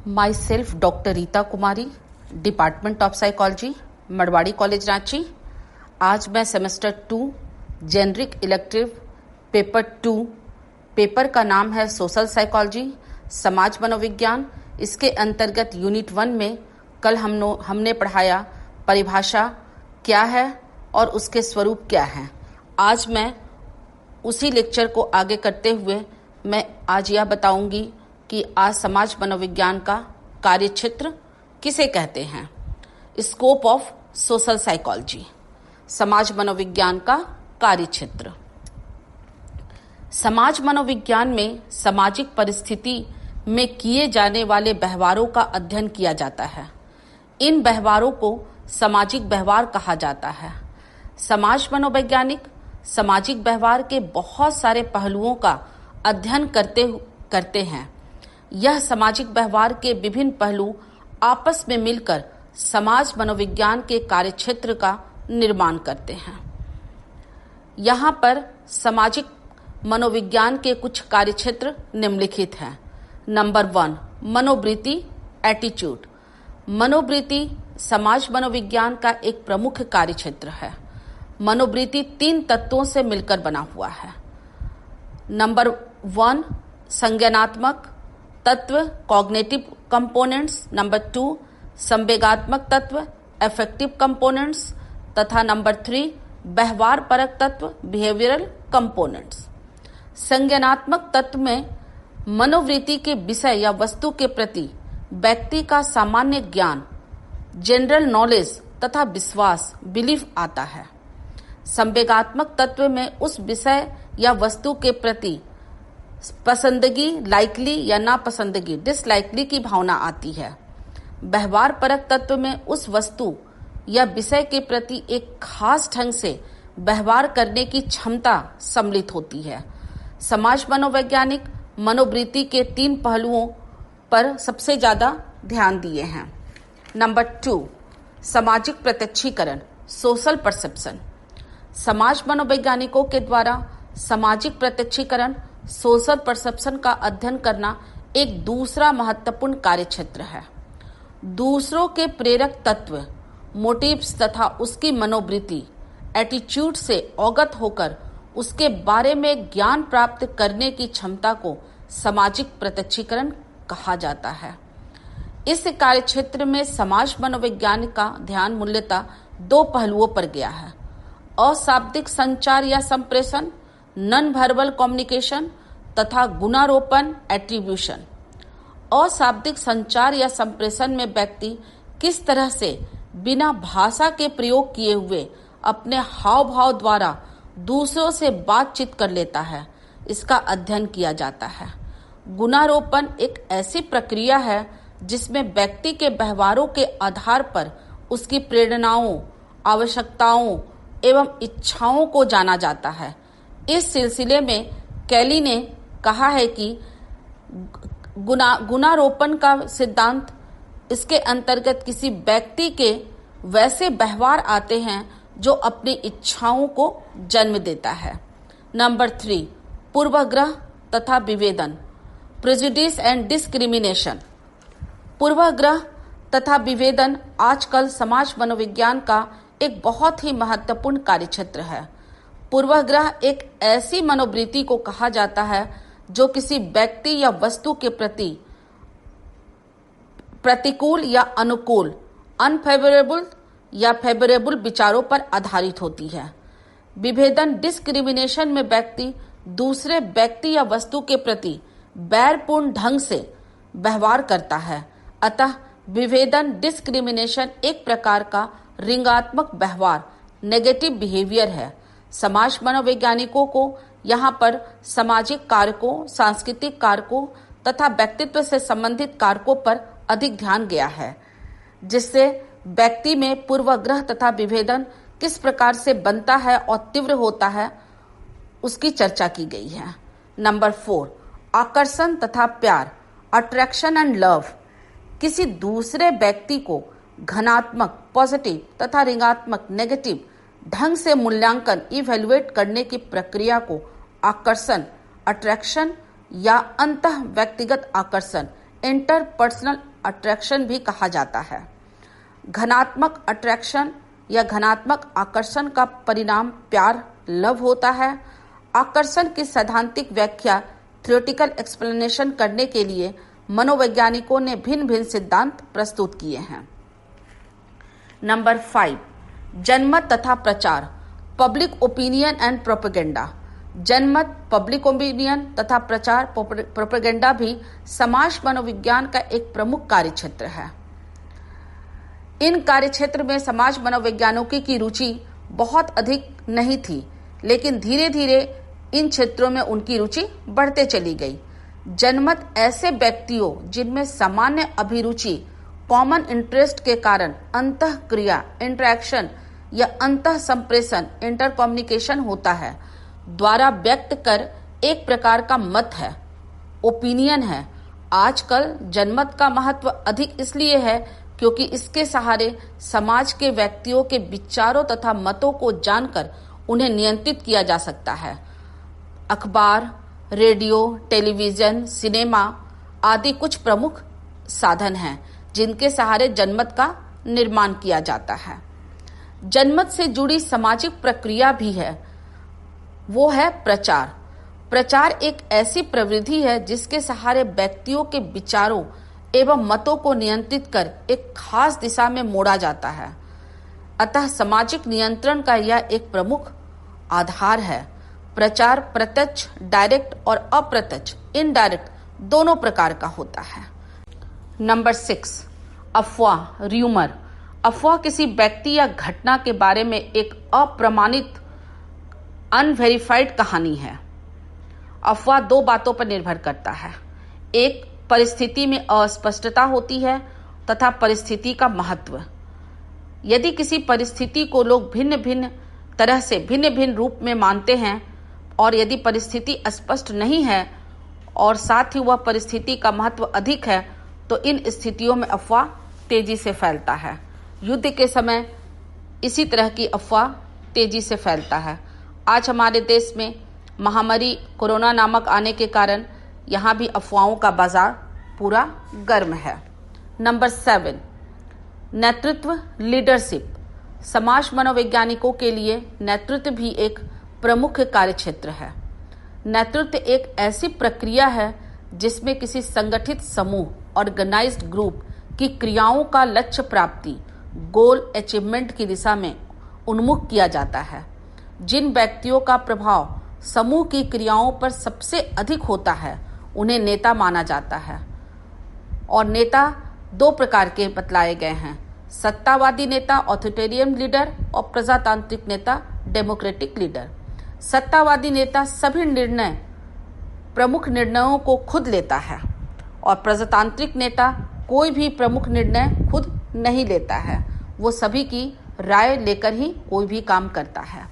My self doctor Rita Kumari, department of psychology, Marwari college Ranchi. आज मैं semester 2 generic elective paper 2, paper का नाम है सोशल साइकोलॉजी, समाज मनोविज्ञान। इसके अंतर्गत यूनिट 1 में कल हमने पढ़ाया परिभाषा क्या है और उसके स्वरूप क्या हैं। आज मैं उसी लेक्चर को आगे करते हुए मैं आज यह बताऊंगी कि आज समाज मनोविज्ञान का कार्यक्षेत्र किसे कहते हैं। स्कोप ऑफ सोशल साइकोलॉजी, समाज मनोविज्ञान का कार्यक्षेत्र। समाज मनोविज्ञान में सामाजिक परिस्थिति में किए जाने वाले व्यवहारों का अध्ययन किया जाता है। इन व्यवहारों को सामाजिक व्यवहार कहा जाता है। समाज मनोवैज्ञानिक सामाजिक व्यवहार के बहुत सारे पहलुओं का अध्ययन करते हैं। यह सामाजिक व्यवहार के विभिन्न पहलू आपस में मिलकर समाज मनोविज्ञान के कार्यक्षेत्र का निर्माण करते हैं। यहाँ पर सामाजिक मनोविज्ञान के कुछ कार्यक्षेत्र निम्नलिखित हैं। नंबर 1, मनोवृत्ति, एटीट्यूड। मनोवृत्ति समाज मनोविज्ञान का एक प्रमुख कार्यक्षेत्र है। मनोवृत्ति 3 तत्वों से मिलकर बना हुआ है। नंबर 1, संज्ञानात्मक तत्व, कॉग्निटिव कंपोनेंट्स। नंबर 2, संवेगात्मक तत्व, अफेक्टिव कंपोनेंट्स। तथा नंबर 3, व्यवहार परक तत्व, बिहेवियरल कंपोनेंट्स। संज्ञानात्मक तत्व में मनोवृत्ति के विषय या वस्तु के प्रति व्यक्ति का सामान्य ज्ञान, जनरल नॉलेज तथा विश्वास, बिलीफ आता है। संवेगात्मक तत्व में उस विषय या वस्तु के प्रति पसंदगी, लाइकली या नापसंदगी, डिसलाइकली की भावना आती है। व्यवहार परक तत्व में उस वस्तु या विषय के प्रति एक खास ढंग से व्यवहार करने की क्षमता सम्मिलित होती है। समाज मनोवैज्ञानिक मनोवृत्ति के 3 पहलुओं पर सबसे ज्यादा ध्यान दिए हैं। नंबर 2, सामाजिक प्रत्यक्षीकरण, सोशल परसेप्शन। समाज मनोवैज्ञानिकों के द्वारा सामाजिक प्रत्यक्षीकरण, सोशल परसेप्शन का अध्ययन करना एक दूसरा महत्वपूर्ण कार्यक्षेत्र है। दूसरों के प्रेरक तत्व, मोटिव्स तथा उसकी मनोवृत्ति, एटीट्यूड से अवगत होकर उसके बारे में ज्ञान प्राप्त करने की क्षमता को सामाजिक प्रत्यक्षीकरण कहा जाता है। इस कार्यक्षेत्र में समाज मनोविज्ञान का ध्यान मूल्यतः 2 पहलुओं पर गया है। अशाब्दिक संचार या संप्रेषण, नॉन वर्बल कम्युनिकेशन तथा गुणारोपण, एट्रीब्यूशन। अशाब्दिक संचार या संप्रेषण में व्यक्ति किस तरह से बिना भाषा के प्रयोग किए हुए अपने हाव भाव द्वारा दूसरों से बातचीत कर लेता है, इसका अध्ययन किया जाता है। गुणारोपण एक ऐसी प्रक्रिया है जिसमें व्यक्ति के व्यवहारों के आधार पर उसकी प्रेरणाओं, आवश्यकताओं एवं इच्छाओं को जाना जाता है। इस सिलसिले में कैली ने कहा है कि गुणारोपण का सिद्धांत, इसके अंतर्गत किसी व्यक्ति के वैसे व्यवहार आते हैं जो अपनी इच्छाओं को जन्म देता है। नंबर 3, पूर्वाग्रह तथा विभेदन, प्रेजुडिस एंड डिस्क्रिमिनेशन। पूर्वाग्रह तथा विभेदन आजकल समाज मनोविज्ञान का एक बहुत ही महत्वपूर्ण कार्यक्षेत्र है। पूर्वाग्रह एक ऐसी मनोवृत्ति को कहा जाता है जो किसी व्यक्ति या वस्तु के प्रति प्रतिकूल या अनुकूल, अनफेवरेबल या फेवरेबल विचारों पर आधारित होती है। विभेदन, डिस्क्रिमिनेशन में व्यक्ति दूसरे व्यक्ति या वस्तु के प्रति बैरपूर्ण ढंग से व्यवहार करता है। अतः विभेदन, डिस्क्रिमिनेशन एक प्रकार का ऋणात्मक व्यवहार, नेगेटिव बिहेवियर है। समाज मनोवैज्ञानिकों को यहाँ पर सामाजिक कारकों, सांस्कृतिक कारकों तथा व्यक्तित्व से संबंधित कारकों पर अधिक ध्यान गया है, जिससे व्यक्ति में पूर्वाग्रह तथा विभेदन किस प्रकार से बनता है और तीव्र होता है, उसकी चर्चा की गई है। नंबर 4, आकर्षण तथा प्यार, अट्रैक्शन एंड लव। किसी दूसरे व्यक्ति को घनात्मक, पॉजिटिव तथा ऋणात्मक, नेगेटिव ढंग से मूल्यांकन, इवैल्यूएट करने की प्रक्रिया को आकर्षण, अट्रैक्शन या अंतः व्यक्तिगत आकर्षण, इंटरपर्सनल अट्रैक्शन भी कहा जाता है। घनात्मक अट्रैक्शन या घनात्मक आकर्षण का परिणाम प्यार, लव होता है। आकर्षण की सैद्धांतिक व्याख्या थ्योरेटिकल एक्सप्लेनेशन करने के लिए मनोवैज्ञानिकों ने भिन्न भिन्न सिद्धांत प्रस्तुत किए हैं। नंबर 5, जनमत तथा प्रचार, पब्लिक ओपिनियन एंड प्रोपेगेंडा। जनमत, पब्लिक ओपिनियन तथा प्रचार, प्रोपेगेंडा भी समाज मनोविज्ञान का एक प्रमुख कार्यक्षेत्र है। इन कार्यक्षेत्र में समाज मनोवैज्ञानिकों की रुचि बहुत अधिक नहीं थी, लेकिन धीरे धीरे इन क्षेत्रों में उनकी रुचि बढ़ते चली गई। जनमत ऐसे व्यक्तियों जिनमें सामान्य अभिरुचि, कॉमन इंटरेस्ट के कारण अंतःक्रिया, इंटरैक्शन या अंतः संप्रेषण, इंटरकम्युनिकेशन होता है, द्वारा व्यक्त कर एक प्रकार का मत है, ओपिनियन है। आजकल जनमत का महत्व अधिक इसलिए है क्योंकि इसके सहारे समाज के व्यक्तियों के विचारों तथा मतों को जानकर उन्हें नियंत्रित किया जा सकता है। अखबार, रेडियो, टेलीविजन, सिनेमा आदि कुछ प्रमुख साधन हैं जिनके सहारे जनमत का निर्माण किया जाता है। जनमत से जुड़ी सामाजिक प्रक्रिया भी है, वो है प्रचार। प्रचार एक ऐसी प्रवृत्ति है जिसके सहारे व्यक्तियों के विचारों एवं मतों को नियंत्रित कर एक खास दिशा में मोड़ा जाता है। अतः सामाजिक नियंत्रण का यह एक प्रमुख आधार है। प्रचार प्रत्यक्ष, डायरेक्ट और अप्रत्यक्ष, इनडायरेक्ट दोनों प्रकार का होता है। नंबर 6, अफवाह, र्यूमर। अफवाह किसी व्यक्ति या घटना के बारे में एक अप्रमाणित, अनवेरिफाइड कहानी है। अफवाह दो बातों पर निर्भर करता है। एक, परिस्थिति में अस्पष्टता होती है तथा परिस्थिति का महत्व। यदि किसी परिस्थिति को लोग भिन्न भिन्न तरह से भिन्न भिन्न रूप में मानते हैं और यदि परिस्थिति स्पष्ट नहीं है और साथ ही वह परिस्थिति का महत्व अधिक है तो इन स्थितियों में अफवाह तेजी से फैलता है। युद्ध के समय इसी तरह की अफवाह तेजी से फैलता है। आज हमारे देश में महामारी कोरोना नामक आने के कारण यहाँ भी अफवाहों का बाजार पूरा गर्म है। नंबर 7, नेतृत्व, लीडरशिप। समाज मनोवैज्ञानिकों के लिए नेतृत्व भी एक प्रमुख कार्यक्षेत्र है। नेतृत्व एक ऐसी प्रक्रिया है जिसमें किसी संगठित समूह, ऑर्गेनाइज्ड ग्रुप की क्रियाओं का लक्ष्य प्राप्ति, गोल अचीवमेंट की दिशा में उन्मुख किया जाता है। जिन व्यक्तियों का प्रभाव समूह की क्रियाओं पर सबसे अधिक होता है उन्हें नेता माना जाता है। और नेता दो प्रकार के बतलाए गए हैं, सत्तावादी नेता, ऑथोरिटेरियन लीडर, और प्रजातांत्रिक नेता, डेमोक्रेटिक लीडर। सत्तावादी नेता सभी प्रमुख निर्णयों को खुद लेता है और प्रजातांत्रिक नेता कोई भी प्रमुख निर्णय खुद नहीं लेता है, वो सभी की राय लेकर ही कोई भी काम करता है।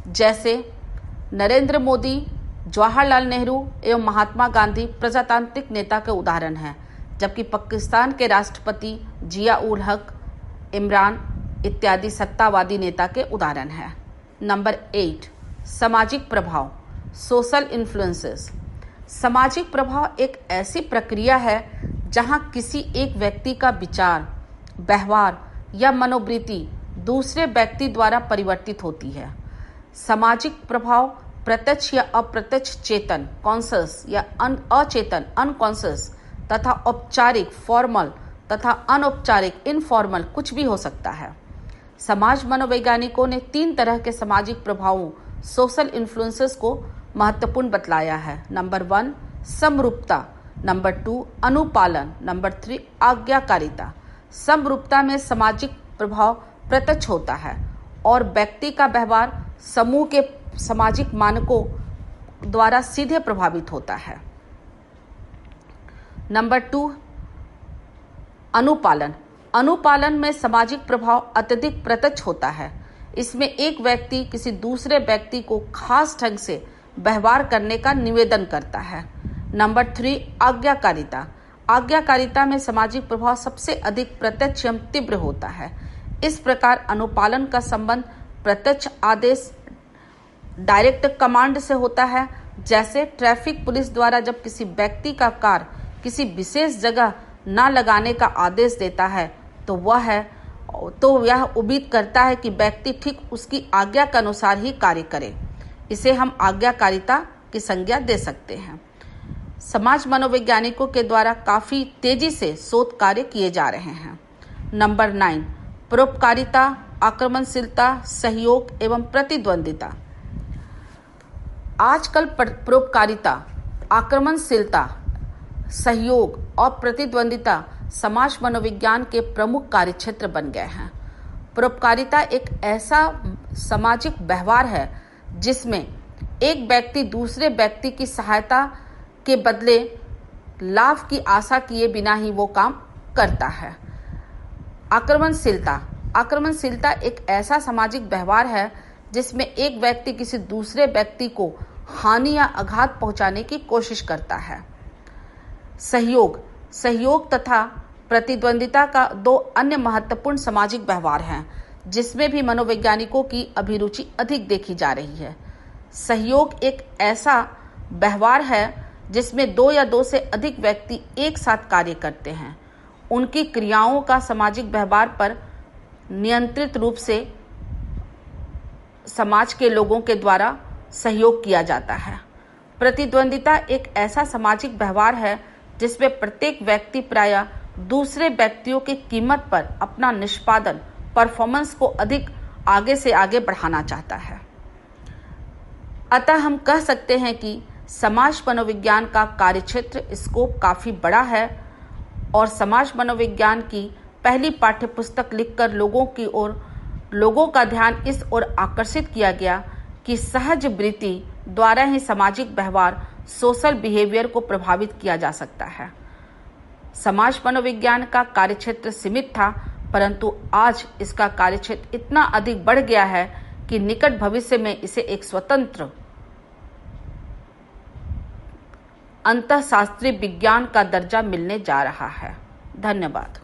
जैसे नरेंद्र मोदी, जवाहरलाल नेहरू एवं महात्मा गांधी प्रजातांत्रिक नेता के उदाहरण हैं, जबकि पाकिस्तान के राष्ट्रपति जिया उल हक, इमरान इत्यादि सत्तावादी नेता के उदाहरण हैं। नंबर 8, सामाजिक प्रभाव, सोशल इन्फ्लुएंसेस। सामाजिक प्रभाव एक ऐसी प्रक्रिया है जहां किसी एक व्यक्ति का विचार, व्यवहार या मनोवृत्ति दूसरे व्यक्ति द्वारा परिवर्तित होती है। सामाजिक प्रभाव प्रत्यक्ष या अप्रत्यक्ष, चेतन कॉन्शस या अचेतन अनकॉन्शस, तथा औपचारिक फॉर्मल तथा अनौपचारिक इनफॉर्मल कुछ भी हो सकता है। समाज मनोवैज्ञानिकों ने 3 तरह के सामाजिक प्रभावों, सोशल इन्फ्लुएंसेस को महत्वपूर्ण बतलाया है। नंबर 1, समरूपता। नंबर 2, अनुपालन। नंबर 3, आज्ञाकारिता। समरूपता में सामाजिक प्रभाव प्रत्यक्ष होता है और व्यक्ति का व्यवहार समूह के सामाजिक मानकों द्वारा सीधे प्रभावित होता है। नंबर 2, अनुपालन। अनुपालन में सामाजिक प्रभाव अत्यधिक प्रत्यक्ष होता है। इसमें एक व्यक्ति किसी दूसरे व्यक्ति को खास ढंग से व्यवहार करने का निवेदन करता है। नंबर 3, आज्ञाकारिता। आज्ञाकारिता में सामाजिक प्रभाव सबसे अधिक प्रत्यक्ष एवं तीव्र होता है। इस प्रकार अनुपालन का संबंध प्रत्यक्ष आदेश, डायरेक्ट कमांड से होता है। जैसे ट्रैफिक पुलिस द्वारा जब किसी व्यक्ति का कार किसी विशेष जगह न लगाने का आदेश देता है तो यह उम्मीद करता है कि व्यक्ति ठीक उसकी आज्ञा के अनुसार ही कार्य करे। इसे हम आज्ञाकारिता की संज्ञा दे सकते हैं। समाज मनोवैज्ञानिकों के द्वारा काफी तेजी से शोध कार्य किए जा रहे हैं। नंबर 9, परोपकारिता, आक्रमणशीलता, सहयोग एवं प्रतिद्वंदिता। आजकल परोपकारिता, आक्रमणशीलता, सहयोग और प्रतिद्वंदिता समाज मनोविज्ञान के प्रमुख कार्यक्षेत्र बन गए हैं। परोपकारिता एक ऐसा सामाजिक व्यवहार है जिसमें एक व्यक्ति दूसरे व्यक्ति की सहायता के बदले लाभ की आशा किए बिना ही वो काम करता है। आक्रमणशीलता एक ऐसा सामाजिक व्यवहार है जिसमें एक व्यक्ति किसी दूसरे व्यक्ति को हानि या आघात पहुंचाने की कोशिश करता है। सहयोग तथा प्रतिद्वंदिता का दो अन्य महत्वपूर्ण सामाजिक व्यवहार हैं जिसमें भी मनोवैज्ञानिकों की अभिरुचि अधिक देखी जा रही है। सहयोग एक ऐसा व्यवहार है जिसमें दो या दो से अधिक व्यक्ति एक साथ कार्य करते हैं। उनकी क्रियाओं का सामाजिक व्यवहार पर नियंत्रित रूप से समाज के लोगों के द्वारा सहयोग किया जाता है। प्रतिद्वंदिता एक ऐसा सामाजिक व्यवहार है जिसमें प्रत्येक व्यक्ति प्रायः दूसरे व्यक्तियों की कीमत पर अपना निष्पादन परफॉर्मेंस को अधिक आगे से आगे बढ़ाना चाहता है। अतः हम कह सकते हैं कि समाज मनोविज्ञान का कार्यक्षेत्र स्कोप काफी बड़ा है और समाज मनोविज्ञान की पहली पाठ्यपुस्तक लिखकर लोगों का ध्यान इस ओर आकर्षित किया गया कि सहज वृत्ति द्वारा ही सामाजिक व्यवहार, सोशल बिहेवियर को प्रभावित किया जा सकता है। समाज मनोविज्ञान का कार्यक्षेत्र सीमित था, परंतु आज इसका कार्यक्षेत्र इतना अधिक बढ़ गया है कि निकट भविष्य में इसे एक स्वतंत्र अंतःशास्त्रीय विज्ञान का दर्जा मिलने जा रहा है। धन्यवाद।